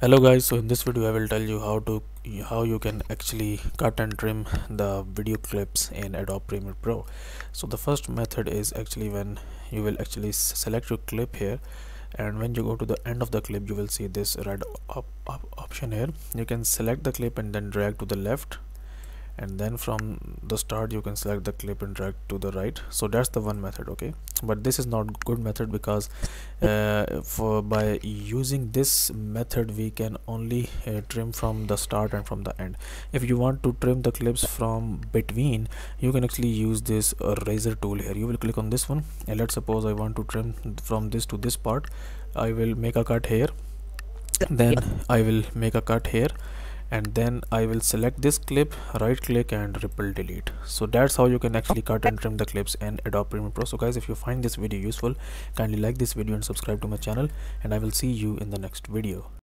Hello guys, so in this video I will tell you how you can actually cut and trim the video clips in Adobe Premiere Pro. So the first method is actually when you will actually select your clip here, and when you go to the end of the clip you will see this red option here. You can select the clip and then drag to the left, and then from the start you can select the clip and drag to the right. So that's the one method, okay, but this is not good method because by using this method we can only trim from the start and from the end. If you want to trim the clips from between, you can actually use this razor tool here. You will click on this one, and let's suppose I want to trim from this to this part. I will make a cut here, then I will make a cut here, and then I will select this clip, right click and ripple delete. So that's how you can actually cut and trim the clips in Adobe Premiere Pro. So guys, if you find this video useful, kindly like this video and subscribe to my channel, and I will see you in the next video.